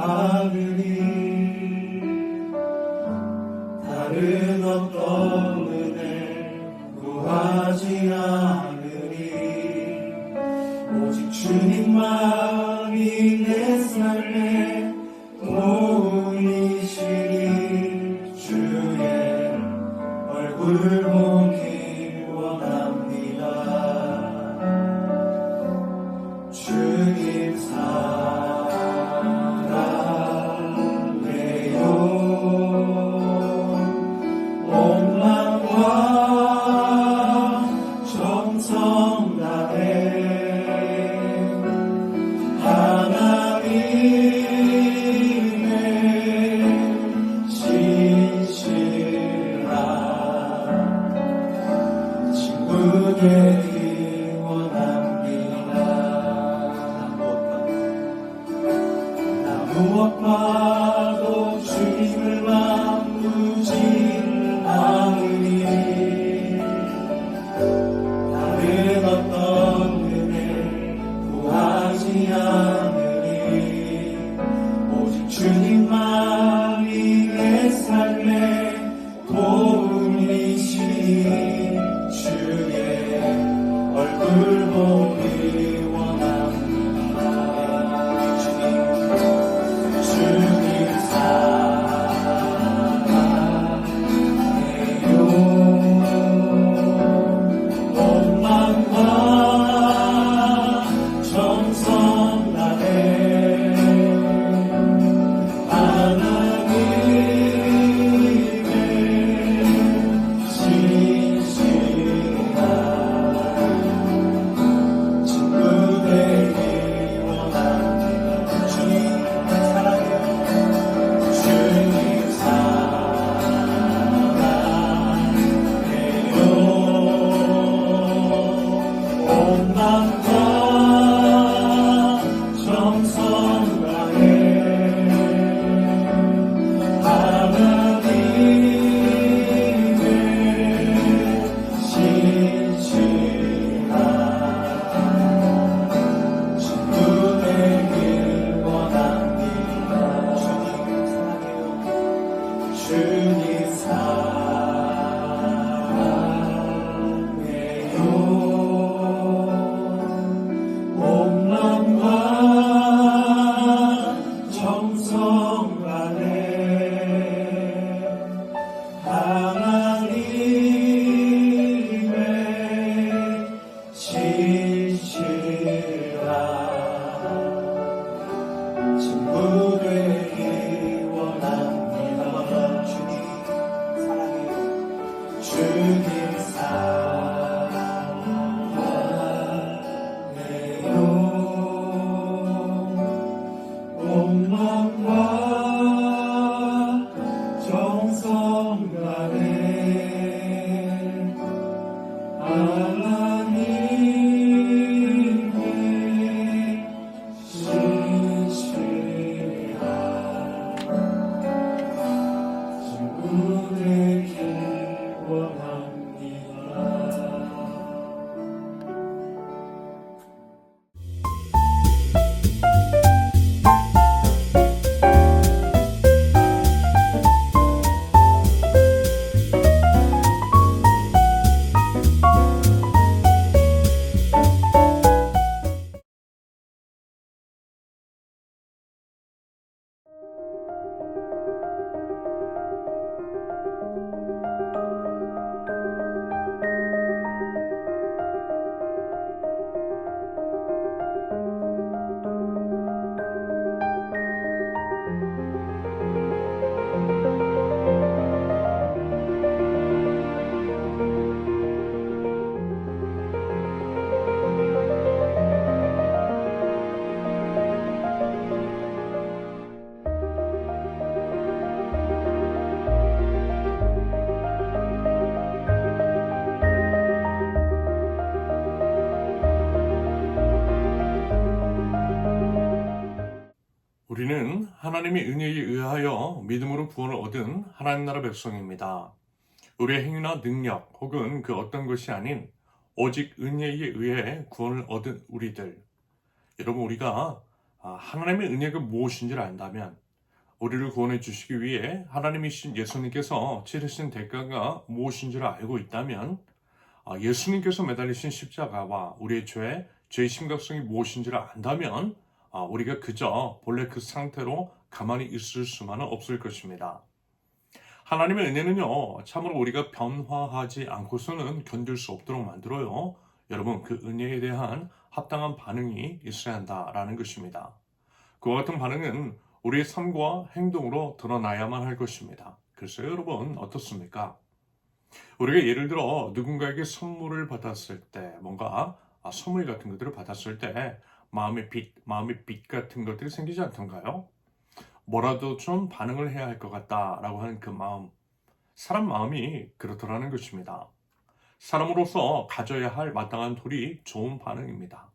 않으리. 다른 어떤 은혜 구하지 않으리. 오직 주님만이 내 삶의 도움이시니 주의 얼굴 보기 원합니다. 주님 사랑해요. 온 마음과 정성 다해 하나님의 신실한 친구 되기 원합니다. 나 무엇과도 주님을 바꾸지 않으리. 다른 어떤 은혜 구하지 않으리. 오직 주님만이 내 삶의 도움이시니 주의 얼굴 보기 원합니다. 주님 사랑해요. 온 마음과 정성 다해 하나님의 신실한 친구 되기 원합니다. 주님 사랑해요. 주님 사랑해요. 온 마음과 정성 다해 하나님의 신실한 친구 되길 원합니다. 주님 사랑해요. 온 마음과 정성 다해 하나님의 신실한 친구 되기 원합니다. 주님 사랑해요. 주님 사랑해요. 온 마음과 정성 다해 하나님의 신실한 친구 되길 원합니다. 우리는 하나님의 은혜에 의하여 믿음으로 구원을 얻은 하나님 나라 백성입니다. 우리의 행위나 능력 혹은 그 어떤 것이 아닌 오직 은혜에 의해 구원을 얻은 우리들. 여러분, 우리가 하나님의 은혜가 무엇인지를 안다면 우리를 구원해 주시기 위해 하나님이신 예수님께서 치르신 대가가 무엇인지를 알고 있다면 예수님께서 매달리신 십자가와 우리의 죄의 심각성이 무엇인지를 안다면 우리가 그저 본래 그 상태로 가만히 있을 수만은 없을 것입니다. 하나님의 은혜는요, 참으로 우리가 변화하지 않고서는 견딜 수 없도록 만들어요. 여러분, 그 은혜에 대한 합당한 반응이 있어야 한다라는 것입니다. 그와 같은 반응은 우리의 삶과 행동으로 드러나야만 할 것입니다. 그래서 여러분, 어떻습니까? 우리가 예를 들어 누군가에게 선물을 받았을 때, 뭔가 선물 같은 것들을 받았을 때 마음의 빛 같은 것들이 생기지 않던가요? 뭐라도 좀 반응을 해야 할 것 같다라고 하는 그 마음, 사람 마음이 그렇더라는 것입니다. 사람으로서 가져야 할 마땅한 도리, 좋은 반응입니다.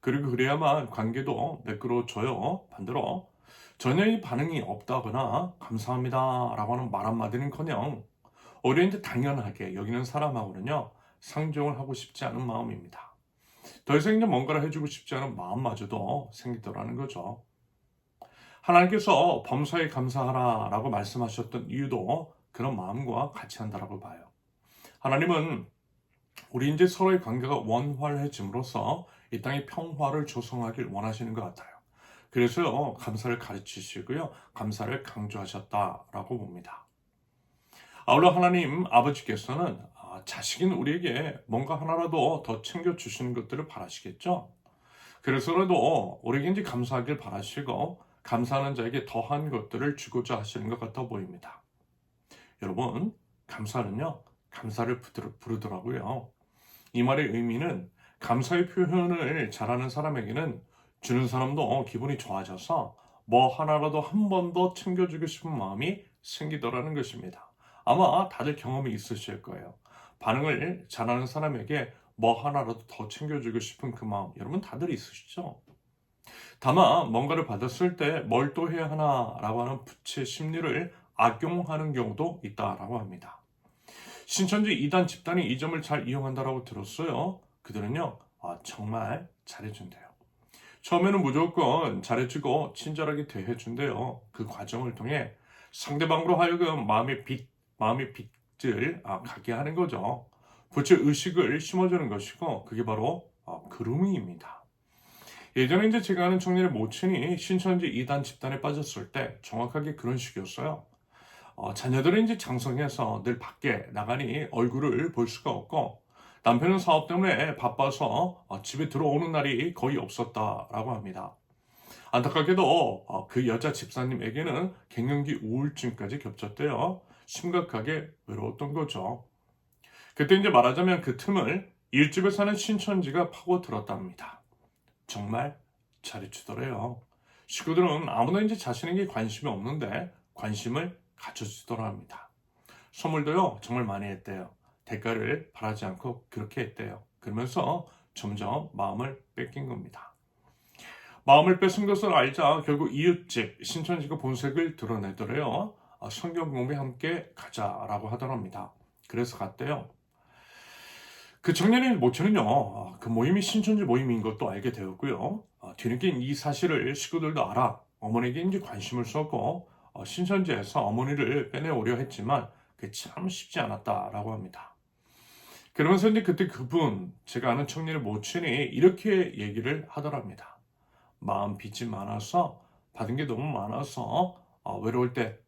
그리고 그래야만 관계도 매끄러워져요. 반대로 전혀 이 반응이 없다거나 감사합니다 라고 하는 말 한마디는커녕 오히려 이제 당연하게 여기는 사람하고는요, 상종을 하고 싶지 않은 마음입니다. 더 이상 이제 뭔가를 해주고 싶지 않은 마음마저도 생기더라는 거죠. 하나님께서 범사에 감사하라 라고 말씀하셨던 이유도 그런 마음과 같이 한다라고 봐요. 하나님은 우리 이제 서로의 관계가 원활해짐으로써 이 땅의 평화를 조성하길 원하시는 것 같아요. 그래서요, 감사를 가르치시고요, 감사를 강조하셨다라고 봅니다. 아울러 하나님 아버지께서는 자식인 우리에게 뭔가 하나라도 더 챙겨주시는 것들을 바라시겠죠. 그래서라도 우리에게 이제 감사하길 바라시고 감사하는 자에게 더한 것들을 주고자 하시는 것 같아 보입니다. 여러분, 감사는요, 감사를 부르더라고요. 이 말의 의미는 감사의 표현을 잘하는 사람에게는 주는 사람도 기분이 좋아져서 뭐 하나라도 한 번 더 챙겨주고 싶은 마음이 생기더라는 것입니다. 아마 다들 경험이 있으실 거예요. 반응을 잘하는 사람에게 뭐 하나라도 더 챙겨주고 싶은 그 마음, 여러분 다들 있으시죠? 다만 뭔가를 받았을 때 뭘 또 해야 하나라고 하는 부채 심리를 악용하는 경우도 있다라고 합니다. 신천지 이단 집단이 이 점을 잘 이용한다라고 들었어요. 그들은요, 정말 잘해준대요. 처음에는 무조건 잘해주고 친절하게 대해준대요. 그 과정을 통해 상대방으로 하여금 마음의 빛을 가게 하는 거죠. 부채 의식을 심어주는 것이고 그게 바로 그루밍입니다. 예전에 이제 제가 아는 청년의 모친이 신천지 이단 집단에 빠졌을 때 정확하게 그런 식이었어요. 자녀들은 이제 장성해서 늘 밖에 나가니 얼굴을 볼 수가 없고 남편은 사업 때문에 바빠서 집에 들어오는 날이 거의 없었다라고 합니다. 안타깝게도 그 여자 집사님에게는 갱년기 우울증까지 겹쳤대요. 심각하게 외로웠던 거죠. 그때 이제 말하자면 그 틈을 일집에 사는 신천지가 파고들었답니다. 정말 잘해주더래요. 식구들은 아무나 이제 자신에게 관심이 없는데 관심을 가져주더라 합니다. 선물도요, 정말 많이 했대요. 대가를 바라지 않고 그렇게 했대요. 그러면서 점점 마음을 뺏긴 겁니다. 마음을 뺏은 것을 알자 결국 이웃집 신천지가 본색을 드러내더래요. 성경 공부에 함께 가자라고 하더랍니다. 그래서 갔대요. 그 청년의 모친은요, 그 모임이 신천지 모임인 것도 알게 되었고요. 뒤늦게 이 사실을 식구들도 알아 어머니에게 이제 관심을 쏟고 신천지에서 어머니를 빼내오려 했지만 그게 참 쉽지 않았다라고 합니다. 그러면서 이제 그때 제가 아는 청년의 모친이 이렇게 얘기를 하더랍니다. 마음 빚이 많아서 받은 게 너무 많아서 외로울 때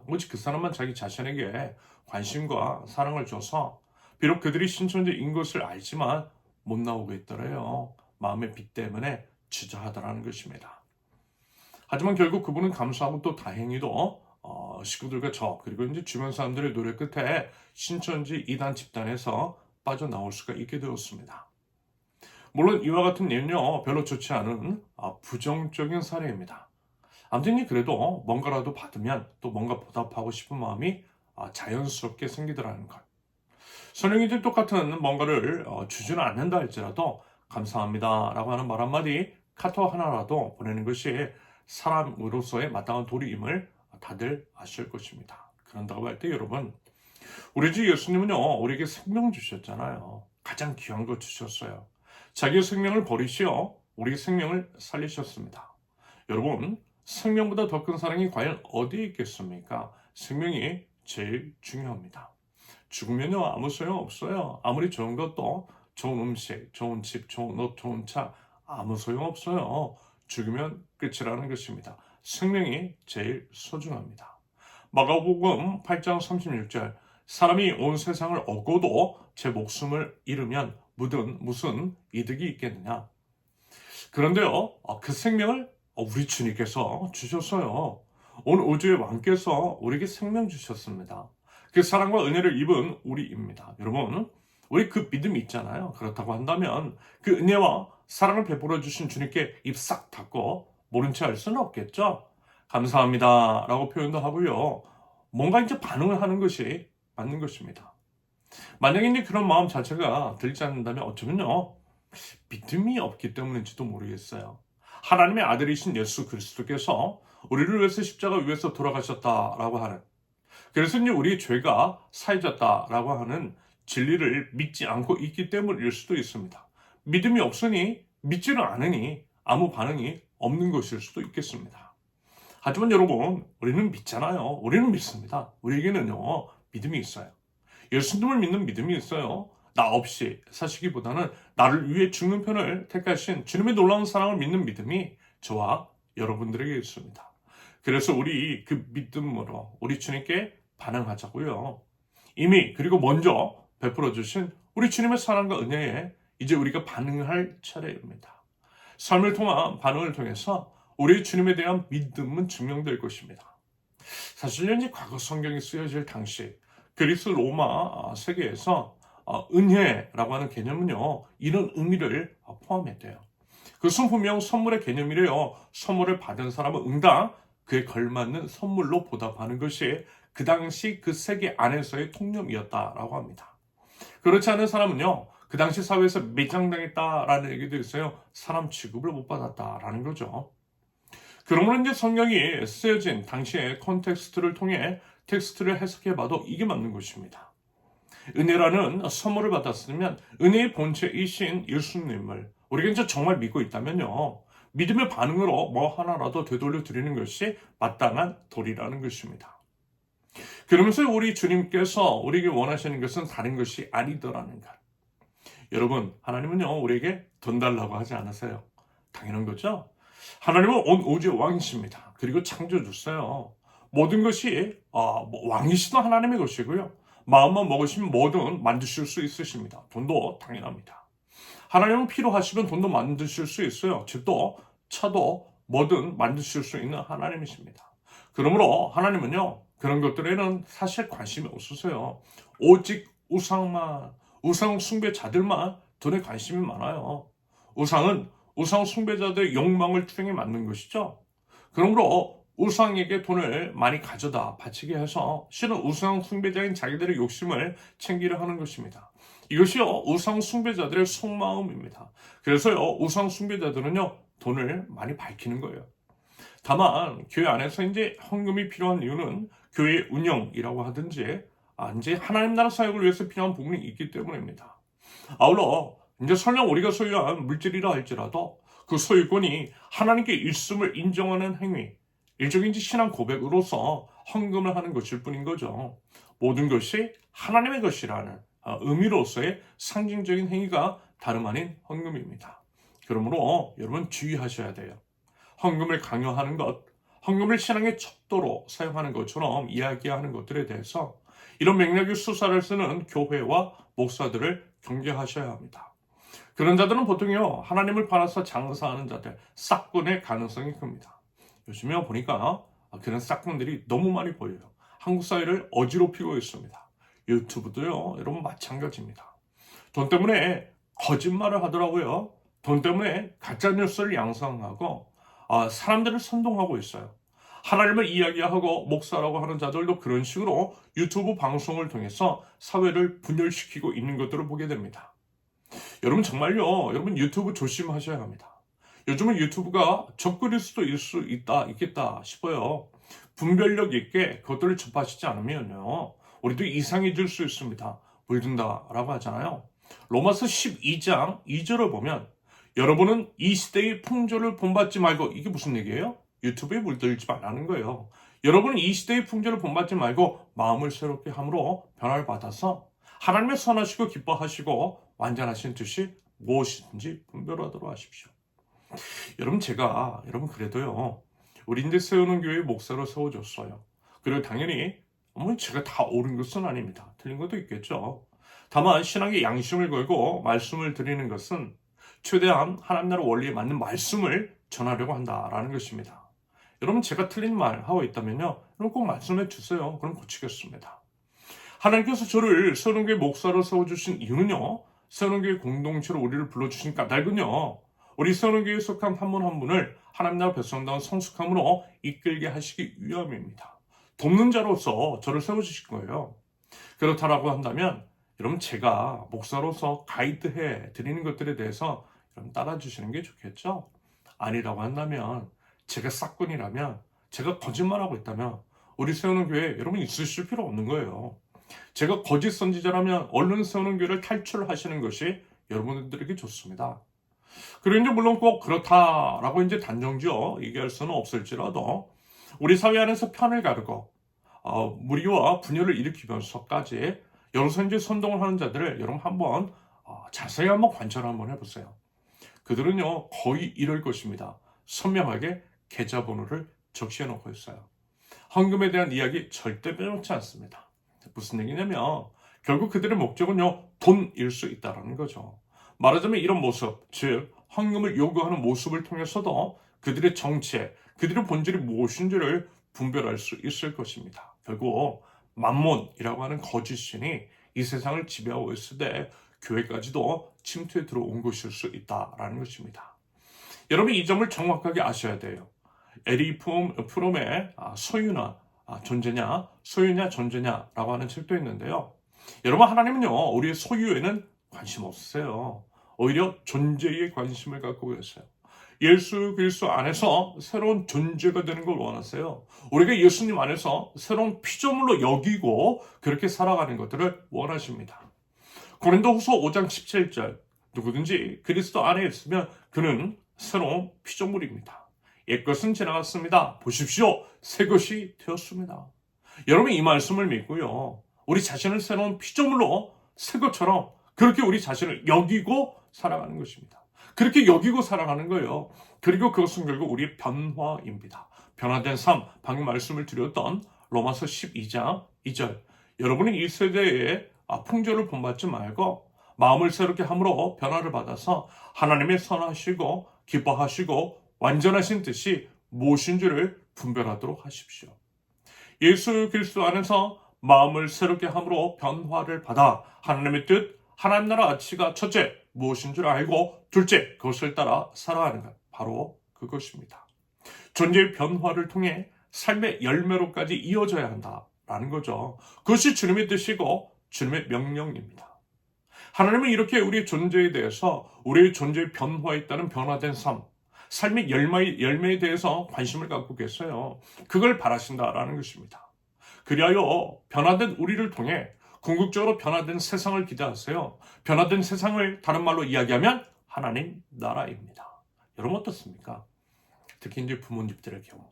오직 그 사람만 자기 자신에게 관심과 사랑을 줘서 비록 그들이 신천지인 것을 알지만 못 나오고 있더래요. 마음의 빚 때문에 주저하더라는 것입니다. 하지만 결국 그분은 감사하고 또 다행히도 식구들과 그리고 이제 주변 사람들의 노력 끝에 신천지 이단 집단에서 빠져나올 수가 있게 되었습니다. 물론 이와 같은 예는요, 별로 좋지 않은 부정적인 사례입니다. 아무튼 그래도 뭔가라도 받으면 또 뭔가 보답하고 싶은 마음이 자연스럽게 생기더라는 것. 선생님들 똑같은 뭔가를 주지는 않는다 할지라도 감사합니다 라고 하는 말 한마디, 카톡 하나라도 보내는 것이 사람으로서의 마땅한 도리임을 다들 아실 것입니다. 그런다고 할 때 여러분, 우리 주 예수님은요, 우리에게 생명 주셨잖아요. 가장 귀한 거 주셨어요. 자기의 생명을 버리시어 우리의 생명을 살리셨습니다. 여러분, 생명보다 더 큰 사랑이 과연 어디에 있겠습니까? 생명이 제일 중요합니다. 죽으면요 아무 소용 없어요. 아무리 좋은 것도, 좋은 음식, 좋은 집, 좋은 옷, 좋은 차, 아무 소용 없어요. 죽으면 끝이라는 것입니다. 생명이 제일 소중합니다. 마가복음 8장 36절, 사람이 온 세상을 얻고도 제 목숨을 잃으면 무슨 이득이 있겠느냐. 그런데요, 그 생명을 우리 주님께서 주셨어요. 온 우주의 왕께서 우리에게 생명 주셨습니다. 그 사랑과 은혜를 입은 우리입니다. 여러분, 우리 그 믿음이 있잖아요. 그렇다고 한다면 그 은혜와 사랑을 베풀어 주신 주님께 입 싹 닫고 모른 채 할 수는 없겠죠. 감사합니다 라고 표현도 하고요. 뭔가 이제 반응을 하는 것이 맞는 것입니다. 만약에 이제 그런 마음 자체가 들지 않는다면 어쩌면요, 믿음이 없기 때문인지도 모르겠어요. 하나님의 아들이신 예수 그리스도께서 우리를 위해서 십자가 위에서 돌아가셨다라고 하는, 그래서 이제 우리의 죄가 사해졌다라고 하는 진리를 믿지 않고 있기 때문일 수도 있습니다. 믿음이 없으니, 믿지는 않으니 아무 반응이 없는 것일 수도 있겠습니다. 하지만 여러분, 우리는 믿잖아요. 우리는 믿습니다. 우리에게는요, 믿음이 있어요. 예수님을 믿는 믿음이 있어요. 나 없이 사시기보다는 나를 위해 죽는 편을 택하신 주님의 놀라운 사랑을 믿는 믿음이 저와 여러분들에게 있습니다. 그래서 우리 그 믿음으로 우리 주님께 반응하자고요. 이미 그리고 먼저 베풀어 주신 우리 주님의 사랑과 은혜에 이제 우리가 반응할 차례입니다. 삶을 통한 반응을 통해서 우리 주님에 대한 믿음은 증명될 것입니다. 사실 현재 과거 성경이 쓰여질 당시 그리스 로마 세계에서 은혜라고 하는 개념은요, 이런 의미를 포함했대요. 그것은 분명 선물의 개념이래요. 선물을 받은 사람은 응당 그에 걸맞는 선물로 보답하는 것이 그 당시 그 세계 안에서의 통념이었다라고 합니다. 그렇지 않은 사람은요, 그 당시 사회에서 매장당했다라는 얘기도 있어요. 사람 취급을 못 받았다라는 거죠. 그러므로 이제 성경이 쓰여진 당시의 컨텍스트를 통해 텍스트를 해석해봐도 이게 맞는 것입니다. 은혜라는 선물을 받았으면 은혜의 본체이신 예수님을 우리가 이제 정말 믿고 있다면요, 믿음의 반응으로 뭐 하나라도 되돌려 드리는 것이 마땅한 도리라는 것입니다. 그러면서 우리 주님께서 우리에게 원하시는 것은 다른 것이 아니더라는 것. 여러분, 하나님은요, 우리에게 돈 달라고 하지 않으세요. 당연한 거죠. 하나님은 온 우주의 왕이십니다. 그리고 창조주세요. 모든 것이 왕이시던 하나님의 것이고요. 마음만 먹으시면 뭐든 만드실 수 있으십니다. 돈도 당연합니다. 하나님은 필요하시면 돈도 만드실 수 있어요. 집도 차도 뭐든 만드실 수 있는 하나님이십니다. 그러므로 하나님은요, 그런 것들에는 사실 관심이 없으세요. 오직 우상 숭배자들만 돈에 관심이 많아요. 우상 숭배자들의 욕망을 투영해 만든 것이죠. 그러므로 우상에게 돈을 많이 가져다 바치게 해서 실은 우상 숭배자인 자기들의 욕심을 챙기려 하는 것입니다. 이것이요, 우상 숭배자들의 속마음입니다. 그래서요, 우상 숭배자들은요, 돈을 많이 밝히는 거예요. 다만 교회 안에서 이제 헌금이 필요한 이유는 교회 운영이라고 하든지 이제 하나님 나라 사역을 위해서 필요한 부분이 있기 때문입니다. 아울러 이제 설령 우리가 소유한 물질이라 할지라도 그 소유권이 하나님께 있음을 인정하는 행위, 일종의 신앙 고백으로서 헌금을 하는 것일 뿐인 거죠. 모든 것이 하나님의 것이라는 의미로서의 상징적인 행위가 다름 아닌 헌금입니다. 그러므로 여러분 주의하셔야 돼요. 헌금을 강요하는 것, 헌금을 신앙의 척도로 사용하는 것처럼 이야기하는 것들에 대해서 이런 맥락의 수사를 쓰는 교회와 목사들을 경계하셔야 합니다. 그런 자들은 보통요, 하나님을 팔아서 장사하는 자들, 싹군의 가능성이 큽니다. 요즘에 보니까 그런 싹군들이 너무 많이 보여요. 한국 사회를 어지럽히고 있습니다. 유튜브도요, 여러분 마찬가지입니다. 돈 때문에 거짓말을 하더라고요. 돈 때문에 가짜뉴스를 양성하고 사람들을 선동하고 있어요. 하나님을 이야기하고 목사라고 하는 자들도 그런 식으로 유튜브 방송을 통해서 사회를 분열시키고 있는 것들을 보게 됩니다. 여러분 정말요, 여러분 유튜브 조심하셔야 합니다. 요즘은 유튜브가 적그릴 수도 있겠다 싶어요. 분별력 있게 그것들을 접하시지 않으면요, 우리도 이상해질 수 있습니다. 물든다라고 하잖아요. 로마서 12장 2절을 보면 여러분은 이 시대의 풍조를 본받지 말고, 이게 무슨 얘기예요? 유튜브에 물들지 말라는 거예요. 여러분은 이 시대의 풍조를 본받지 말고 마음을 새롭게 함으로 변화를 받아서 하나님의 선하시고 기뻐하시고 완전하신 뜻이 무엇인지 분별하도록 하십시오. 여러분 그래도요, 우리 이제 세우는 교회 목사로 세워줬어요. 그리고 당연히 제가 다 옳은 것은 아닙니다. 틀린 것도 있겠죠. 다만 신앙의 양심을 걸고 말씀을 드리는 것은 최대한 하나님 나라 원리에 맞는 말씀을 전하려고 한다라는 것입니다. 여러분, 제가 틀린 말 하고 있다면요, 여러분 꼭 말씀해 주세요. 그럼 고치겠습니다. 하나님께서 저를 세우는교회 목사로 세워주신 이유는요, 세우는교회 공동체로 우리를 불러주신 까닭은요, 우리 세우는교회에 속한 한 분 한 분을 하나님 나라 백성다운 성숙함으로 이끌게 하시기 위함입니다. 돕는 자로서 저를 세워주신 거예요. 그렇다라고 한다면 여러분, 제가 목사로서 가이드해 드리는 것들에 대해서 여러분 따라주시는 게 좋겠죠? 아니라고 한다면, 제가 싹군이라면, 제가 거짓말하고 있다면 우리 세우는 교회에 여러분 있으실 필요 없는 거예요. 제가 거짓 선지자라면 얼른 세우는 교회를 탈출하시는 것이 여러분들에게 좋습니다. 그리고 이제 물론 꼭 그렇다라고 이제 단정지어 얘기할 수는 없을지라도 우리 사회 안에서 편을 가르고 무리와 분열을 일으키면서까지 여기서 이제 선동을 하는 자들을 여러분 한번 자세히 한번 관찰 한번 해보세요. 그들은요 거의 이럴 것입니다. 선명하게 계좌번호를 적시해 놓고 있어요. 헌금에 대한 이야기 절대 빼놓지 않습니다. 무슨 얘기냐면 결국 그들의 목적은요 돈일 수 있다는 거죠. 말하자면 이런 모습, 즉 헌금을 요구하는 모습을 통해서도 그들의 정체, 그들의 본질이 무엇인지를 분별할 수 있을 것입니다. 결국 만몬이라고 하는 거짓신이 이 세상을 지배하고 있을 때 교회까지도 침투해 들어온 것일 수 있다는 것입니다. 여러분, 이 점을 정확하게 아셔야 돼요. 에리 프롬의 소유나 존재냐, 소유냐 존재냐라고 하는 책도 있는데요. 여러분, 하나님은요 우리의 소유에는 관심 없으세요. 오히려 존재에 관심을 갖고 계세요. 예수 그리스도 안에서 새로운 존재가 되는 걸 원하세요. 우리가 예수님 안에서 새로운 피조물로 여기고 그렇게 살아가는 것들을 원하십니다. 고린도후서 5장 17절, 누구든지 그리스도 안에 있으면 그는 새로운 피조물입니다. 옛것은 지나갔습니다. 보십시오, 새것이 되었습니다. 여러분, 이 말씀을 믿고요, 우리 자신을 새로운 피조물로 새 것처럼 그렇게 우리 자신을 여기고 살아가는 것입니다. 그렇게 여기고 살아가는 거예요. 그리고 그것은 결국 우리의 변화입니다. 변화된 삶, 방금 말씀을 드렸던 로마서 12장 2절, 여러분이 이 세대의 풍조를 본받지 말고 마음을 새롭게 함으로 변화를 받아서 하나님의 선하시고 기뻐하시고 완전하신 뜻이 무엇인지를 분별하도록 하십시오. 예수 그리스도 안에서 마음을 새롭게 함으로 변화를 받아 하나님의 뜻, 하나님 나라 가치가 첫째 무엇인 줄 알고 둘째 그것을 따라 살아가는 것, 바로 그것입니다. 존재의 변화를 통해 삶의 열매로까지 이어져야 한다라는 거죠. 그것이 주님의 뜻이고 주님의 명령입니다. 하나님은 이렇게 우리의 존재에 대해서, 우리의 존재의 변화에 따른 변화된 삶, 삶의 열매에 대해서 관심을 갖고 계세요. 그걸 바라신다라는 것입니다. 그리하여 변화된 우리를 통해 궁극적으로 변화된 세상을 기대하세요. 변화된 세상을 다른 말로 이야기하면 하나님 나라입니다. 여러분 어떻습니까? 특히 이제 부모님들의 경우,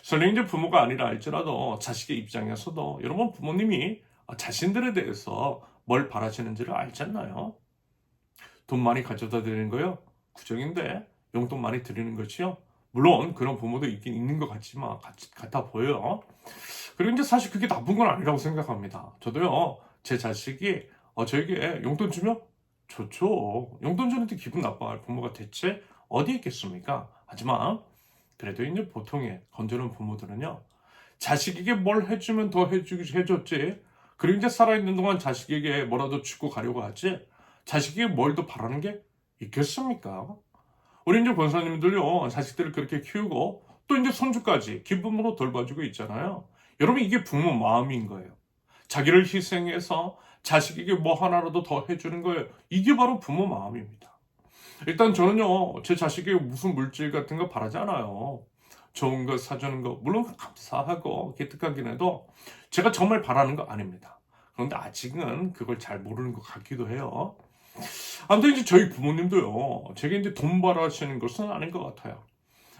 설령 이제 부모가 아니라 할지라도 자식의 입장에서도 여러분 부모님이 자신들에 대해서 뭘 바라시는지를 알잖아요. 돈 많이 가져다 드리는 거요? 구정인데 용돈 많이 드리는 것이요? 물론 그런 부모도 있긴 있는 것 같아 보여요. 그리고 이제 사실 그게 나쁜 건 아니라고 생각합니다. 저도요, 제 자식이 저에게 용돈 주면 좋죠. 용돈 주는데 기분 나빠할 부모가 대체 어디 있겠습니까? 하지만 그래도 이제 보통의 건전한 부모들은요, 자식에게 뭘 해주면 더 해줬지. 그리고 이제 살아있는 동안 자식에게 뭐라도 주고 가려고 하지. 자식에게 뭘 더 바라는 게 있겠습니까? 우리 이제 권사님들요, 자식들을 그렇게 키우고 또 이제 손주까지 기쁨으로 돌봐주고 있잖아요. 여러분, 이게 부모 마음인 거예요. 자기를 희생해서 자식에게 뭐 하나라도 더 해주는 거예요. 이게 바로 부모 마음입니다. 일단 저는요, 제 자식에게 무슨 물질 같은 거 바라지 않아요. 좋은 거 사주는 거 물론 감사하고 기특하긴 해도 제가 정말 바라는 거 아닙니다. 그런데 아직은 그걸 잘 모르는 것 같기도 해요. 아무튼 이제 저희 부모님도요, 제게 이제 돈 벌어 하시는 것은 아닌 것 같아요.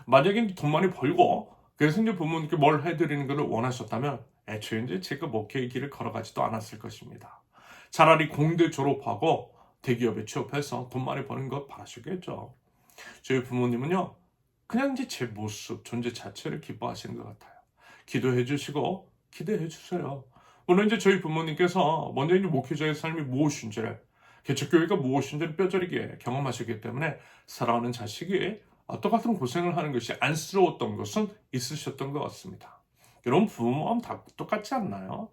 만약에 이제 돈 많이 벌고, 그래서 이제 부모님께 뭘 해드리는 것을 원하셨다면, 애초에 이제 제가 목회의 길을 걸어가지도 않았을 것입니다. 차라리 공대 졸업하고 대기업에 취업해서 돈 많이 버는 것 바라시겠죠. 저희 부모님은요, 그냥 이제 제 모습, 존재 자체를 기뻐하시는 것 같아요. 기도해 주시고, 기대해 주세요. 물론 이제 저희 부모님께서 먼저 이제 목회자의 삶이 무엇인지를, 개척교회가 무엇인지를 뼈저리게 경험하셨기 때문에 사랑하는 자식이 똑같은 고생을 하는 것이 안쓰러웠던 것은 있으셨던 것 같습니다. 여러분, 부모 마음 다 똑같지 않나요?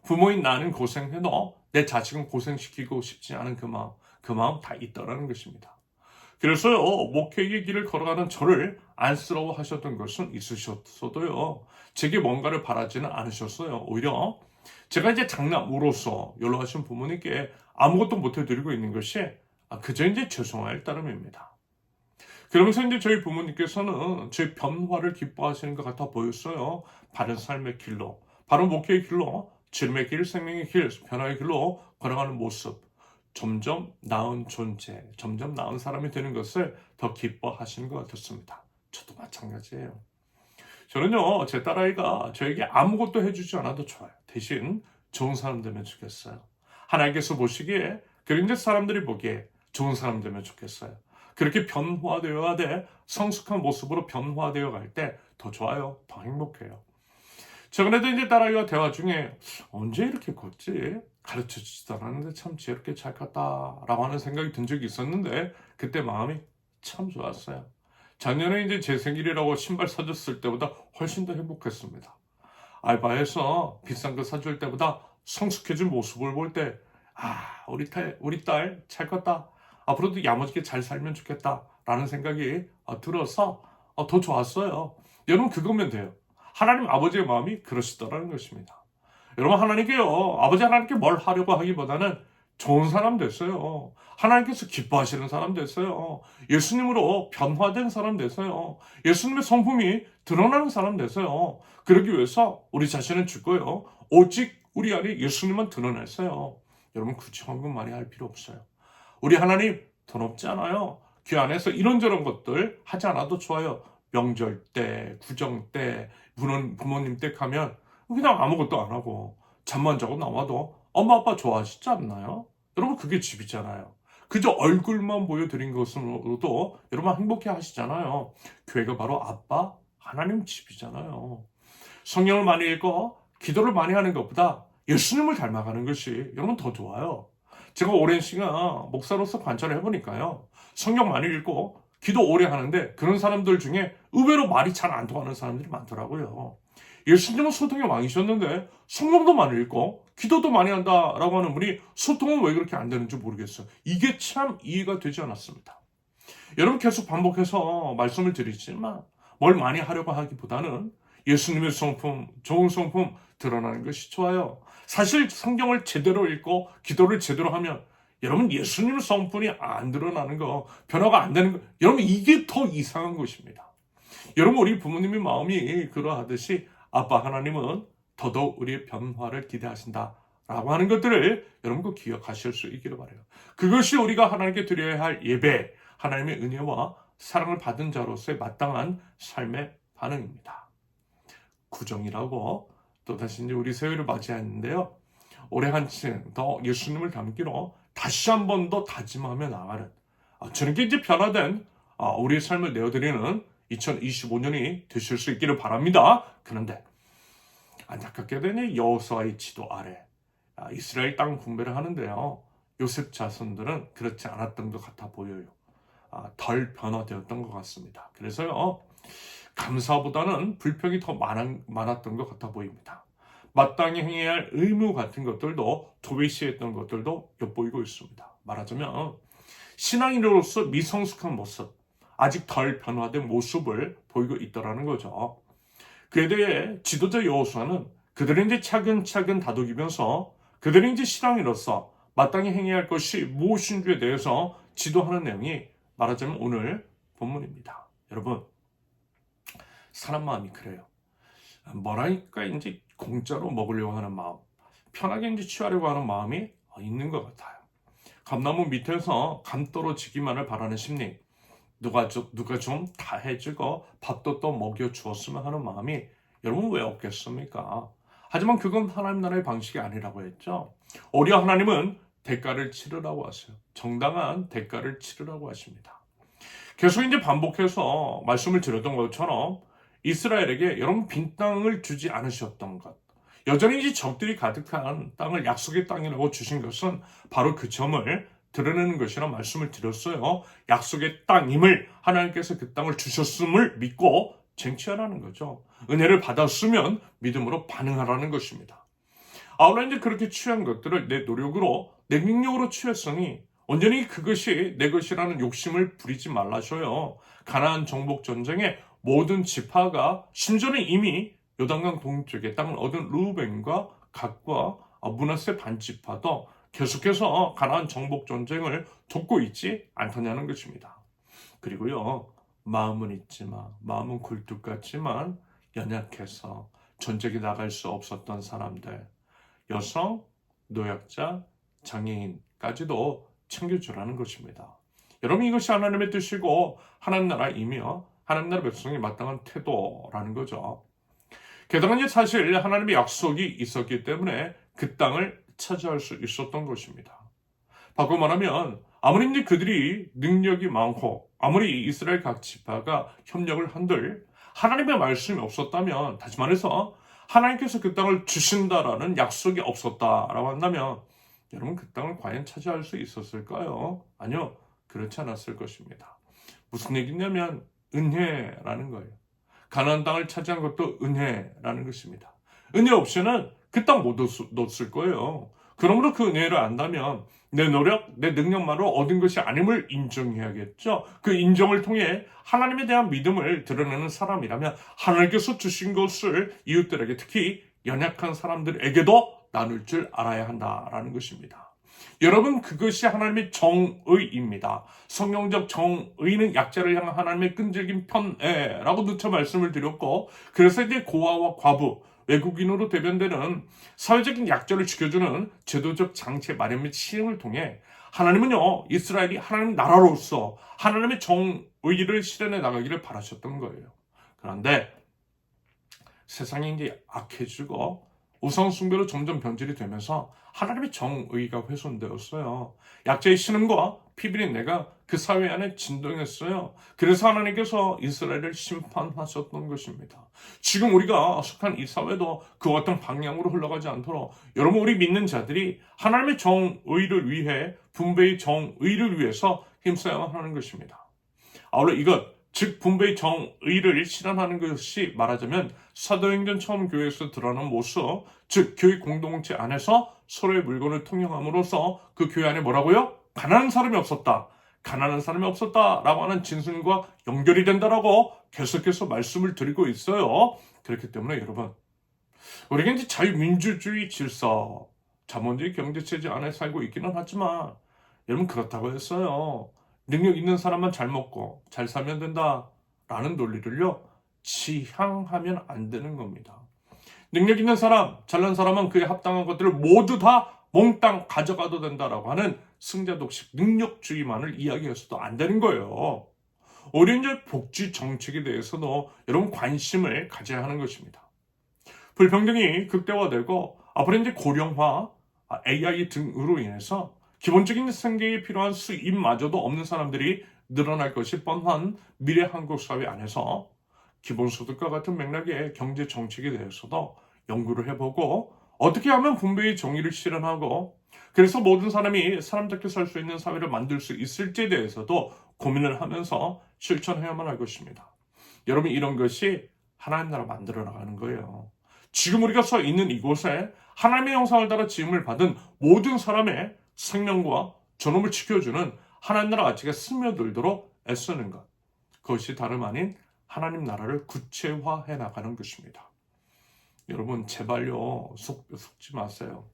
부모인 나는 고생해도 내 자식은 고생시키고 싶지 않은 그 마음 다 있다라는 것입니다. 그래서요, 목회의 길을 걸어가는 저를 안쓰러워 하셨던 것은 있으셨어도요, 제게 뭔가를 바라지는 않으셨어요. 오히려 제가 이제 장남으로서 연로하신 부모님께 아무것도 못해드리고 있는 것이 그저 이제 죄송할 따름입니다. 그러면서 이제 저희 부모님께서는 제 변화를 기뻐하시는 것 같아 보였어요. 바른 삶의 길로, 바른 목회의 길로, 지름의 길, 생명의 길, 변화의 길로 걸어가는 모습, 점점 나은 존재, 점점 나은 사람이 되는 것을 더 기뻐하시는 것 같았습니다. 저도 마찬가지예요. 저는요, 제 딸아이가 저에게 아무것도 해주지 않아도 좋아요. 대신 좋은 사람 되면 좋겠어요. 하나님께서 보시기에, 그리고 이제 사람들이 보기에 좋은 사람 되면 좋겠어요. 그렇게 변화되어야 돼. 성숙한 모습으로 변화되어 갈 때 더 좋아요. 더 행복해요. 최근에도 이제 딸아이와 대화 중에 언제 이렇게 컸지? 가르쳐 주지도 않았는데 참 지혜롭게 잘 컸다라고 하는 생각이 든 적이 있었는데 그때 마음이 참 좋았어요. 작년에 이제 제 생일이라고 신발 사줬을 때보다 훨씬 더 행복했습니다. 알바해서 비싼 거 사줄 때보다 성숙해진 모습을 볼 때, 우리 딸 잘 컸다. 앞으로도 야무지게 잘 살면 좋겠다라는 생각이 들어서 더 좋았어요. 여러분, 그거면 돼요. 하나님 아버지의 마음이 그러시더라는 것입니다. 여러분, 하나님께요, 아버지 하나님께 뭘 하려고 하기보다는 좋은 사람 됐어요. 하나님께서 기뻐하시는 사람 됐어요. 예수님으로 변화된 사람 됐어요. 예수님의 성품이 드러나는 사람 됐어요. 그러기 위해서 우리 자신을 죽고요, 오직 우리 안에 예수님만 드러냈어요. 여러분, 굳이 헌금 많이 할 필요 없어요. 우리 하나님 돈 없지 않아요. 그 안에서 이런저런 것들 하지 않아도 좋아요. 명절 때, 구정 때, 부모님 댁 가면 그냥 아무것도 안 하고 잠만 자고 나와도 엄마 아빠 좋아하시지 않나요? 여러분, 그게 집이잖아요. 그저 얼굴만 보여드린 것으로도 여러분 행복해 하시잖아요. 교회가 바로 아빠 하나님 집이잖아요. 성경을 많이 읽고 기도를 많이 하는 것보다 예수님을 닮아가는 것이 여러분 더 좋아요. 제가 오랜 시간 목사로서 관찰을 해보니까요, 성경 많이 읽고 기도 오래 하는데 그런 사람들 중에 의외로 말이 잘 안 통하는 사람들이 많더라고요. 예수님은 소통의 왕이셨는데 성경도 많이 읽고 기도도 많이 한다라고 하는 분이 소통은 왜 그렇게 안 되는지 모르겠어요. 이게 참 이해가 되지 않았습니다. 여러분, 계속 반복해서 말씀을 드리지만 뭘 많이 하려고 하기보다는 예수님의 성품, 좋은 성품 드러나는 것이 좋아요. 사실 성경을 제대로 읽고 기도를 제대로 하면 여러분, 예수님의 성품이 안 드러나는 거, 변화가 안 되는 거, 여러분, 이게 더 이상한 것입니다. 여러분, 우리 부모님의 마음이 그러하듯이 아빠 하나님은 더더욱 우리의 변화를 기대하신다 라고 하는 것들을 여러분 꼭 기억하실 수 있기를 바라요. 그것이 우리가 하나님께 드려야 할 예배, 하나님의 은혜와 사랑을 받은 자로서의 마땅한 삶의 반응입니다. 구정이라고 또다시 이제 우리 새해를 맞이했는데요, 올해 한층 더 예수님을 닮기로 다시 한 번 더 다짐하며 나가는, 저는 이제 변화된 우리의 삶을 내어드리는 2025년이 되실 수 있기를 바랍니다. 그런데 안타깝게도 여호수아의 지도 아래 이스라엘 땅 분배를 하는데요, 요셉 자손들은 그렇지 않았던 것 같아 보여요. 덜 변화되었던 것 같습니다. 그래서요, 감사보다는 불평이 더 많았던 것 같아 보입니다. 마땅히 행해야 할 의무 같은 것들도 도외시했던 것들도 엿보이고 있습니다. 말하자면 신앙인으로서 미성숙한 모습, 아직 덜 변화된 모습을 보이고 있더라는 거죠. 그에 대해 지도자 여호수아는 그들이 이제 차근차근 다독이면서 그들이 이제 신앙인으로서 마땅히 행해야 할 것이 무엇인지에 대해서 지도하는 내용이 말하자면 오늘 본문입니다. 여러분, 사람 마음이 그래요. 뭐라니까 이제 공짜로 먹으려고 하는 마음, 편하게 이제 취하려고 하는 마음이 있는 것 같아요. 감나무 밑에서 감 떨어지기만을 바라는 심리, 누가 좀 다 해주고 밥도 또 먹여 주었으면 하는 마음이 여러분 왜 없겠습니까? 하지만 그건 하나님 나라의 방식이 아니라고 했죠. 오히려 하나님은 대가를 치르라고 하세요. 정당한 대가를 치르라고 하십니다. 계속 이제 반복해서 말씀을 드렸던 것처럼 이스라엘에게 여러분 빈 땅을 주지 않으셨던 것, 여전히 이제 적들이 가득한 땅을 약속의 땅이라고 주신 것은 바로 그 점을 드러내는 것이라 말씀을 드렸어요. 약속의 땅임을 하나님께서 그 땅을 주셨음을 믿고 쟁취하라는 거죠. 은혜를 받았으면 믿음으로 반응하라는 것입니다. 아울러 이제 그렇게 취한 것들을 내 노력으로, 내 능력으로 취했으니 온전히 그것이 내 것이라는 욕심을 부리지 말라셔요. 가나안 정복 전쟁에 모든 지파가 심지어는 이미 요단강 동쪽에 땅을 얻은 르우벤과 갓과 므낫세 반지파도 계속해서 가나안 정복 전쟁을 돕고 있지 않더냐는 것입니다. 그리고요, 마음은 있지만, 마음은 굴뚝 같지만 연약해서 전쟁에 나갈 수 없었던 사람들, 여성, 노약자, 장애인까지도 챙겨주라는 것입니다. 여러분, 이것이 하나님의 뜻이고 하나님 나라이며 하나님 나라 백성이 마땅한 태도라는 거죠. 게다가 이제 사실 하나님의 약속이 있었기 때문에 그 땅을 차지할 수 있었던 것입니다. 바꿔 말하면 아무리 이제 그들이 능력이 많고 아무리 이스라엘 각 지파가 협력을 한들 하나님의 말씀이 없었다면, 다시 말해서 하나님께서 그 땅을 주신다라는 약속이 없었다라고 한다면 여러분 그 땅을 과연 차지할 수 있었을까요? 아니요, 그렇지 않았을 것입니다. 무슨 얘기냐면 은혜라는 거예요. 가나안 땅을 차지한 것도 은혜라는 것입니다. 은혜 없이는 그 땅 못 얻었을 거예요. 그러므로 그 은혜를 안다면 내 노력, 내 능력만으로 얻은 것이 아님을 인정해야겠죠. 그 인정을 통해 하나님에 대한 믿음을 드러내는 사람이라면 하나님께서 주신 것을 이웃들에게, 특히 연약한 사람들에게도 나눌 줄 알아야 한다라는 것입니다. 여러분, 그것이 하나님의 정의입니다. 성경적 정의는 약자를 향한 하나님의 끈질긴 편애라고 누차 말씀을 드렸고, 그래서 이제 고아와 과부, 외국인으로 대변되는 사회적인 약자를 지켜주는 제도적 장치 마련 및 시행을 통해 하나님은요, 이스라엘이 하나님 나라로서 하나님의 정의를 실현해 나가기를 바라셨던 거예요. 그런데 세상이 이제 악해지고 우상숭배로 점점 변질이 되면서 하나님의 정의가 훼손되었어요. 약자의 신음과 피비린내가 그 사회 안에 진동했어요. 그래서 하나님께서 이스라엘을 심판하셨던 것입니다. 지금 우리가 속한 이 사회도 그 어떤 방향으로 흘러가지 않도록 여러분, 우리 믿는 자들이 하나님의 정의를 위해, 분배의 정의를 위해서 힘써야만 하는 것입니다. 아울러 이것, 즉 분배의 정의를 실현하는 것이 말하자면 사도행전 처음 교회에서 드러나는 모습, 즉 교회 공동체 안에서 서로의 물건을 통용함으로써 그 교회 안에 뭐라고요? 가난한 사람이 없었다. 가난한 사람이 없었다라고 하는 진술과 연결이 된다라고 계속해서 말씀을 드리고 있어요. 그렇기 때문에 여러분, 우리가 이제 자유민주주의 질서, 자본주의 경제체제 안에 살고 있기는 하지만 여러분, 그렇다고 했어요. 능력 있는 사람만 잘 먹고 잘 살면 된다라는 논리를요, 지향하면 안 되는 겁니다. 능력 있는 사람, 잘난 사람은 그에 합당한 것들을 모두 다 몽땅 가져가도 된다라고 하는 승자독식 능력주의만을 이야기해서도 안 되는 거예요. 오히려 이제 복지 정책에 대해서도 여러분 관심을 가져야 하는 것입니다. 불평등이 극대화되고 앞으로 이제 고령화, AI 등으로 인해서 기본적인 생계에 필요한 수입마저도 없는 사람들이 늘어날 것이 뻔한 미래 한국 사회 안에서 기본소득과 같은 맥락의 경제 정책에 대해서도 연구를 해보고 어떻게 하면 분배의 정의를 실현하고 그래서 모든 사람이 사람답게 살 수 있는 사회를 만들 수 있을지에 대해서도 고민을 하면서 실천해야만 할 것입니다. 여러분, 이런 것이 하나님 나라 만들어 나가는 거예요. 지금 우리가 서 있는 이곳에 하나님의 형상을 따라 지음을 받은 모든 사람의 생명과 존엄을 지켜주는 하나님 나라 가치가 스며들도록 애쓰는 것, 그것이 다름 아닌 하나님 나라를 구체화해 나가는 것입니다. 여러분, 제발요, 속지 마세요.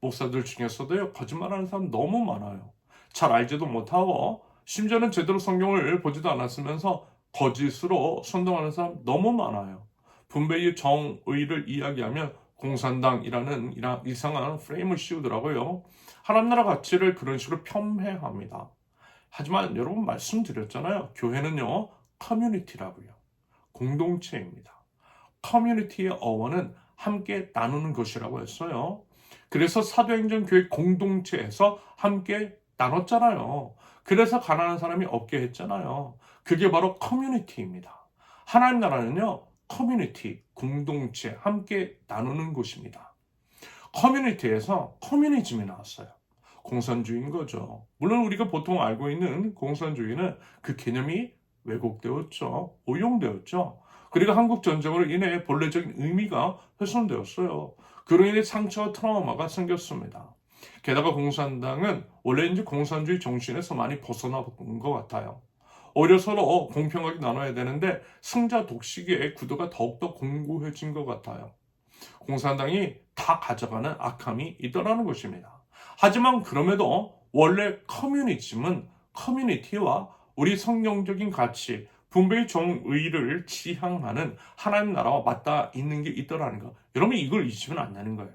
목사들 중에서도요, 거짓말하는 사람 너무 많아요. 잘 알지도 못하고 심지어는 제대로 성경을 보지도 않았으면서 거짓으로 선동하는 사람 너무 많아요. 분배의 정의를 이야기하면 공산당이라는 이상한 프레임을 씌우더라고요. 하나님 나라 가치를 그런 식으로 폄훼합니다. 하지만 여러분 말씀드렸잖아요. 교회는요, 커뮤니티라고요. 공동체입니다. 커뮤니티의 어원은 함께 나누는 것이라고 했어요. 그래서 사도행전 교회 공동체에서 함께 나눴잖아요. 그래서 가난한 사람이 없게 했잖아요. 그게 바로 커뮤니티입니다. 하나님 나라는요, 커뮤니티, 공동체, 함께 나누는 곳입니다. 커뮤니티에서 커뮤니즘이 나왔어요. 공산주의인 거죠. 물론 우리가 보통 알고 있는 공산주의는 그 개념이 왜곡되었죠. 오용되었죠. 그리고 한국 전쟁으로 인해 본래적인 의미가 훼손되었어요. 그로 인해 상처와 트라우마가 생겼습니다. 게다가 공산당은 원래 이제 공산주의 정신에서 많이 벗어난 것 같아요. 오히려 서로 공평하게 나눠야 되는데 승자 독식의 구도가 더욱더 공고해진 것 같아요. 공산당이 다 가져가는 악함이 있더라는 것입니다. 하지만 그럼에도 원래 커뮤니즘은 커뮤니티와 우리 성경적인 가치, 분배의 정의를 지향하는 하나님 나라와 맞닿아 있는 게 있더라는 거. 여러분 이걸 잊으면 안 되는 거예요.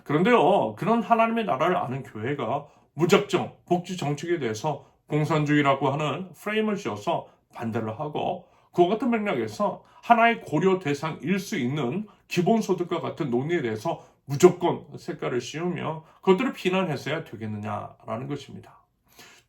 그런데요, 그런 하나님의 나라를 아는 교회가 무작정 복지 정책에 대해서 공산주의라고 하는 프레임을 씌워서 반대를 하고 그와 같은 맥락에서 하나의 고려 대상일 수 있는 기본소득과 같은 논의에 대해서 무조건 색깔을 씌우며 그것들을 비난해서야 되겠느냐라는 것입니다.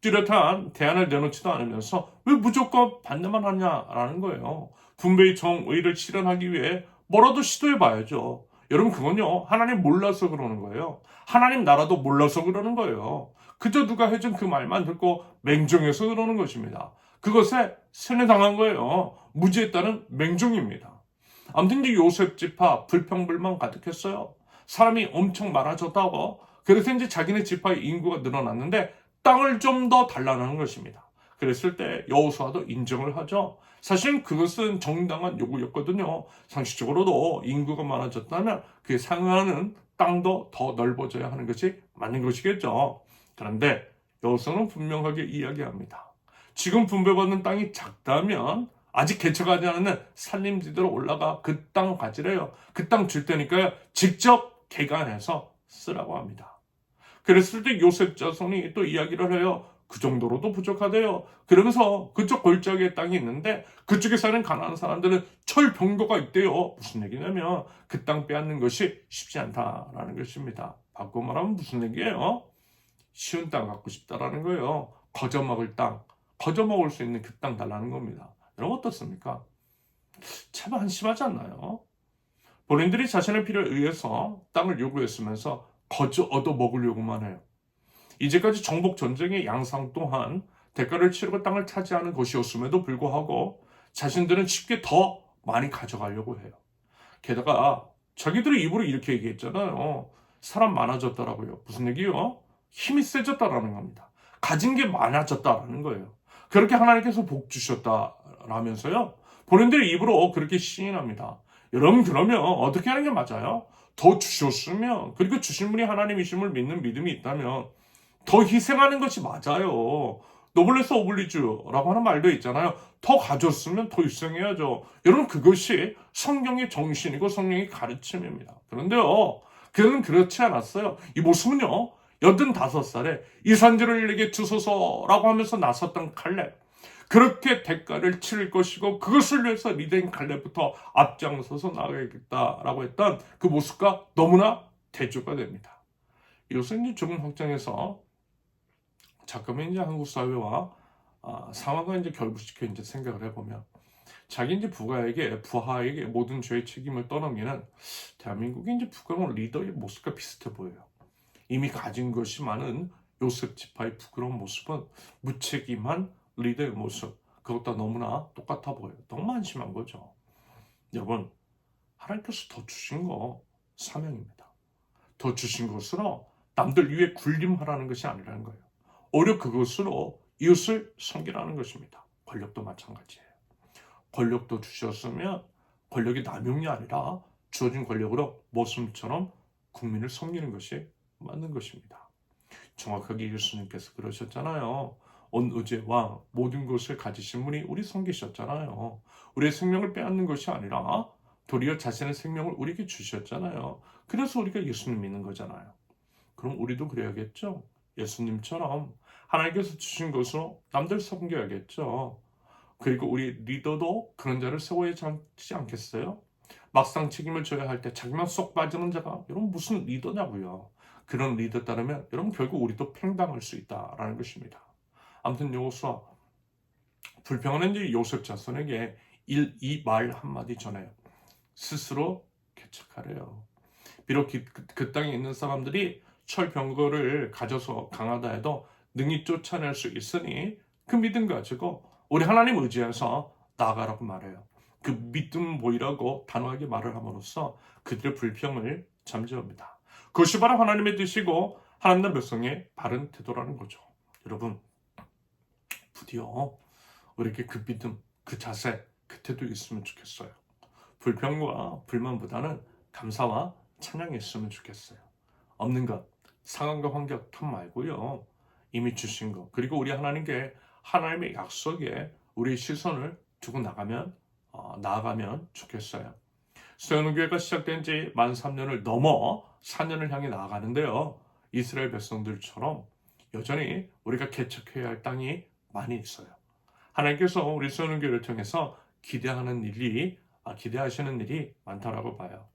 뚜렷한 대안을 내놓지도 않으면서 왜 무조건 반대만 하냐라는 거예요. 분배의 정의를 실현하기 위해 뭐라도 시도해봐야죠. 여러분 그건요 하나님 몰라서 그러는 거예요. 하나님 나라도 몰라서 그러는 거예요. 그저 누가 해준 그 말만 듣고 맹종해서 그러는 것입니다. 그것에 세뇌당한 거예요. 무지했다는 맹종입니다. 아무튼 이제 요셉 지파 불평불만 가득했어요. 사람이 엄청 많아졌다고. 그래서 이제 자기네 지파의 인구가 늘어났는데 땅을 좀 더 달라는 것입니다. 그랬을 때 여호수아도 인정을 하죠. 사실 그것은 정당한 요구였거든요. 상식적으로도 인구가 많아졌다면 그에 상응하는 땅도 더 넓어져야 하는 것이 맞는 것이겠죠. 그런데 여호수아는 분명하게 이야기합니다. 지금 분배받는 땅이 작다면 아직 개척하지 않은 산림지대로 올라가 그 땅 가지래요. 그 땅 줄 테니까요. 직접 개간해서 쓰라고 합니다. 그랬을 때 요셉 자손이 또 이야기를 해요. 그 정도로도 부족하대요. 그러면서 그쪽 골짜기에 땅이 있는데 그쪽에 사는 가난한 사람들은 철병거가 있대요. 무슨 얘기냐면 그 땅 빼앗는 것이 쉽지 않다라는 것입니다. 바꿔 말하면 무슨 얘기예요? 쉬운 땅 갖고 싶다라는 거예요. 거저먹을 땅, 거저먹을 수 있는 그 땅 달라는 겁니다. 여러분 어떻습니까? 참 한심하지 않나요? 본인들이 자신의 필요에 의해서 땅을 요구했으면서 거저 얻어먹으려고만 해요. 이제까지 정복 전쟁의 양상 또한 대가를 치르고 땅을 차지하는 것이었음에도 불구하고 자신들은 쉽게 더 많이 가져가려고 해요. 게다가 자기들의 입으로 이렇게 얘기했잖아요. 사람 많아졌다라고요. 무슨 얘기요? 힘이 세졌다라는 겁니다. 가진 게 많아졌다라는 거예요. 그렇게 하나님께서 복 주셨다라면서요. 본인들의 입으로 그렇게 시인합니다. 여러분 그러면 어떻게 하는 게 맞아요? 더 주셨으면 그리고 주신 분이 하나님이심을 믿는 믿음이 있다면 더 희생하는 것이 맞아요. 노블레스 오블리주라고 하는 말도 있잖아요. 더 가졌으면 더 희생해야죠. 여러분 그것이 성경의 정신이고 성령의 가르침입니다. 그런데요. 그는 그렇지 않았어요. 이 모습은요. 85살에 이 산지를 내게 주소서라고 하면서 나섰던 칼렙. 그렇게 대가를 치를 것이고 그것을 위해서 리더인 칼렙부터 앞장서서 나가야겠다라고 했던 그 모습과 너무나 대조가 됩니다. 이것은 이제 조금 확장해서 잠깐만 이제 한국 사회와 상황을 이제 결부시켜 이제 생각을 해보면 자기 이제 부하에게 모든 죄의 책임을 떠넘기는 대한민국의 이제 부끄러운 리더의 모습과 비슷해 보여요. 이미 가진 것이 많은 요셉 지파의 부끄러운 모습은 무책임한 리더의 모습 그것과 너무나 똑같아 보여요. 너무 한심한 거죠. 여러분 하나님께서 더 주신 거 사명입니다. 더 주신 것으로 남들 위에 군림하라는 것이 아니라는 거예요. 오히려 그것으로 이웃을 섬기라는 것입니다. 권력도 마찬가지예요. 권력도 주셨으면 권력이 남용이 아니라 주어진 권력으로 모습처럼 국민을 섬기는 것이 맞는 것입니다. 정확하게 예수님께서 그러셨잖아요. 온 의제와 모든 것을 가지신 분이 우리 섬기셨잖아요. 우리의 생명을 빼앗는 것이 아니라 도리어 자신의 생명을 우리에게 주셨잖아요. 그래서 우리가 예수님 믿는 거잖아요. 그럼 우리도 그래야겠죠? 예수님처럼 하나님께서 주신 것으로 남들 섬겨야겠죠. 그리고 우리 리더도 그런 자를 세워야 하지 않겠어요? 막상 책임을 져야 할 때 자기만 쏙 빠지는 자가 여러분 무슨 리더냐고요. 그런 리더 따르면 여러분 결국 우리도 팽당할 수 있다라는 것입니다. 아무튼 여호수아 불평하는 요셉 자손에게 이 말 한마디 전해요. 스스로 개척하래요. 비록 그 땅에 있는 사람들이 철병거를 가져서 강하다 해도 능히 쫓아낼 수 있으니 그 믿음 가지고 우리 하나님 의지해서 나아가라고 말해요. 그 믿음 보이라고 단호하게 말을 함으로써 그들의 불평을 잠재웁니다. 그것이 바로 하나님의 뜻이고 하나님 백성의 바른 태도라는 거죠. 여러분 부디어 우리에게 그 믿음, 그 자세, 그 태도 있으면 좋겠어요. 불평과 불만보다는 감사와 찬양이 있으면 좋겠어요. 없는 것, 상황과 환경 탓 말고요. 이미 주신 것, 그리고 우리 하나님께 하나님의 약속에 우리의 시선을 두고 나아가면 좋겠어요. 세운교회가 시작된 지 만 3년을 넘어 4년을 향해 나아가는데요. 이스라엘 백성들처럼 여전히 우리가 개척해야 할 땅이 많이 있어요. 하나님께서 우리 세운교회를 통해서 기대하시는 일이 많다라고 봐요.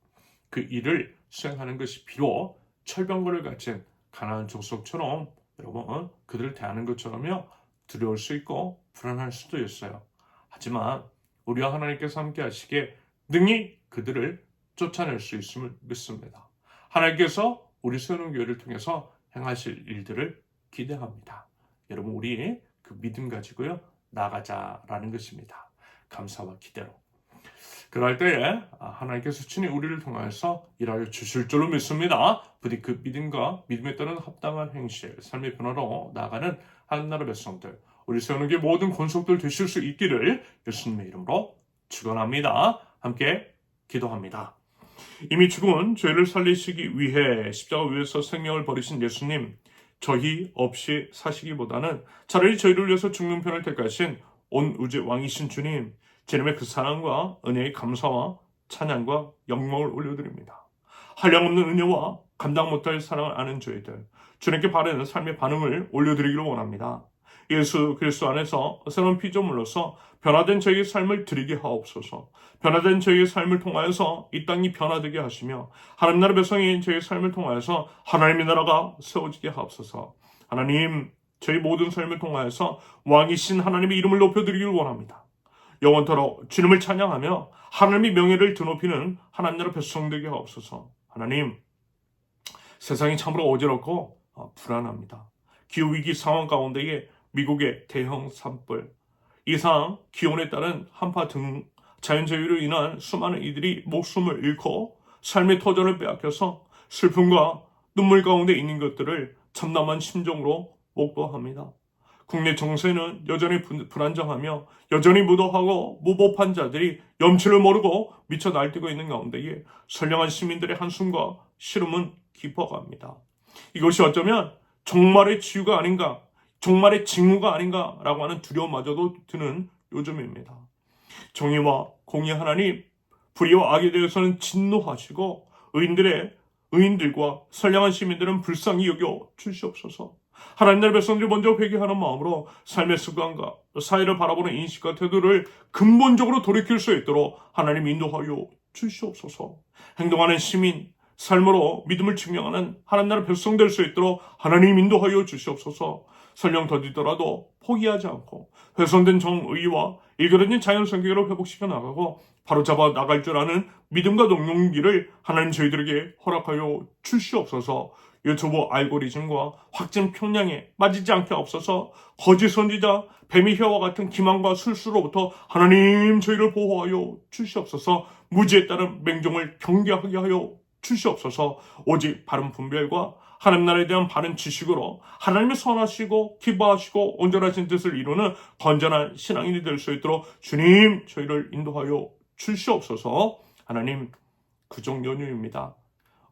그 일을 수행하는 것이 비록 철병거를 가진 가나안 족속처럼 여러분 그들을 대하는 것처럼요 두려울 수 있고 불안할 수도 있어요. 하지만 우리와 하나님께서 함께 하시기에 능히 그들을 쫓아낼 수 있음을 믿습니다. 하나님께서 우리 세운교회를 통해서 행하실 일들을 기대합니다. 여러분 우리 그 믿음 가지고요 나가자라는 것입니다. 감사와 기대로. 그럴 때에 하나님께서 친히 우리를 통해서 일하여 주실 줄로 믿습니다. 부디 그 믿음과 믿음에 따른 합당한 행실, 삶의 변화로 나아가는 하나님의 백성들, 우리 세운교회 모든 권속들 되실 수 있기를 예수님의 이름으로 축원합니다. 함께 기도합니다. 이미 죽은 죄를 살리시기 위해 십자가 위에서 생명을 버리신 예수님, 저희 없이 사시기보다는 차라리 저희를 위해서 죽는 편을 택하신 온 우주의 왕이신 주님, 주님의 그 사랑과 은혜의 감사와 찬양과 영광을 올려드립니다. 한량없는 은혜와 감당 못할 사랑을 아는 저희들, 주님께 바르는 삶의 반응을 올려드리기를 원합니다. 예수 그리스도 안에서 새로운 피조물로서 변화된 저희의 삶을 드리게 하옵소서. 변화된 저희의 삶을 통하여서 이 땅이 변화되게 하시며 하나님 나라 백성인 저희의 삶을 통하여서 하나님의 나라가 세워지게 하옵소서. 하나님, 저희 모든 삶을 통하여서 왕이신 하나님의 이름을 높여드리기를 원합니다. 영원토록 주님을 찬양하며 하나님의 명예를 드높이는 하나님 나라 백성 되게 하옵소서. 하나님, 세상이 참으로 어지럽고 불안합니다. 기후위기 상황 가운데에 미국의 대형 산불, 이상 기온에 따른 한파 등 자연재해로 인한 수많은 이들이 목숨을 잃고 삶의 터전을 빼앗겨서 슬픔과 눈물 가운데 있는 것들을 참담한 심정으로 목도합니다. 국내 정세는 여전히 불안정하며 여전히 무도하고 무법한 자들이 염치를 모르고 미쳐 날뛰고 있는 가운데에 선량한 시민들의 한숨과 시름은 깊어갑니다. 이것이 어쩌면 종말의 치유가 아닌가, 종말의 징후가 아닌가라고 하는 두려움마저도 드는 요즘입니다. 정의와 공의 하나님, 불의와 악에 대해서는 진노하시고 의인들과 선량한 시민들은 불쌍히 여겨 주시옵소서. 하나님 나라의 백성들이 먼저 회개하는 마음으로 삶의 습관과 사회를 바라보는 인식과 태도를 근본적으로 돌이킬 수 있도록 하나님 인도하여 주시옵소서. 행동하는 시민, 삶으로 믿음을 증명하는 하나님 나라 백성 될 수 있도록 하나님 인도하여 주시옵소서. 설령 더디더라도 포기하지 않고 훼손된 정의와 일그러진 자연 성격으로 회복시켜 나가고 바로잡아 나갈 줄 아는 믿음과 용기를 하나님 저희들에게 허락하여 주시옵소서. 유튜브 알고리즘과 확진 평량에 빠지지 않게 없어서 거짓 선지자, 뱀의 혀와 같은 기만과 술수로부터 하나님 저희를 보호하여 주시옵소서. 무지에 따른 맹종을 경계하게 하여 주시옵소서. 오직 바른 분별과 하나님 나라에 대한 바른 지식으로 하나님의 선하시고 기뻐하시고 온전하신 뜻을 이루는 건전한 신앙인이 될 수 있도록 주님 저희를 인도하여 주시옵소서. 하나님, 구정 연휴입니다.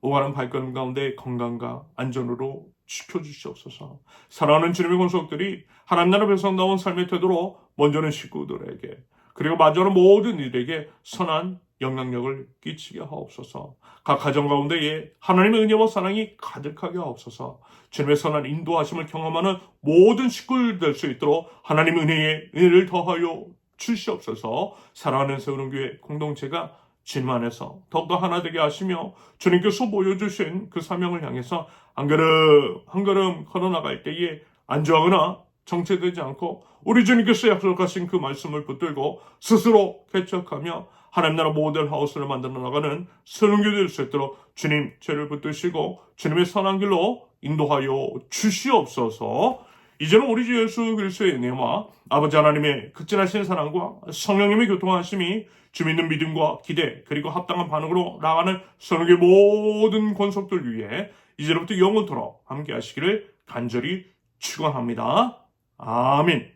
오가는 발걸음 가운데 건강과 안전으로 지켜주시옵소서. 사랑하는 주님의 권속들이 하나님 나라 백성다운 삶의 태도로 먼저는 식구들에게 그리고 마저는 모든 이들에게 선한 영향력을 끼치게 하옵소서. 각 가정 가운데에 하나님의 은혜와 사랑이 가득하게 하옵소서. 주님의 선한 인도하심을 경험하는 모든 식구들 될 수 있도록 하나님의 은혜를 더하여 주시옵소서. 사랑하는 세우는교회 공동체가 주님 안에서 더욱더 하나 되게 하시며 주님께서 보여주신 그 사명을 향해서 한 걸음 한 걸음 걸어나갈 때에 안주하거나 정체되지 않고 우리 주님께서 약속하신 그 말씀을 붙들고 스스로 개척하며 하나님 나라 모델 하우스를 만들어 나가는 선교회 될 수 있도록 주님 죄를 붙드시고 주님의 선한 길로 인도하여 주시옵소서. 이제는 우리 주 예수 그리스도의 은혜와 아버지 하나님의 극진하신 사랑과 성령님의 교통하심이 주 믿는 믿음과 기대 그리고 합당한 반응으로 나아가는 선교의 모든 권속들 위해 이제부터 영원토록 함께 하시기를 간절히 축원합니다. 아멘.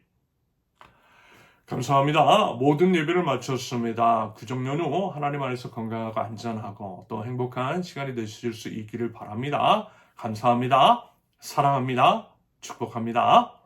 감사합니다. 모든 예배를 마쳤습니다. 구정 연휴 하나님 안에서 건강하고 안전하고 또 행복한 시간이 되실 수 있기를 바랍니다. 감사합니다. 사랑합니다. 축복합니다.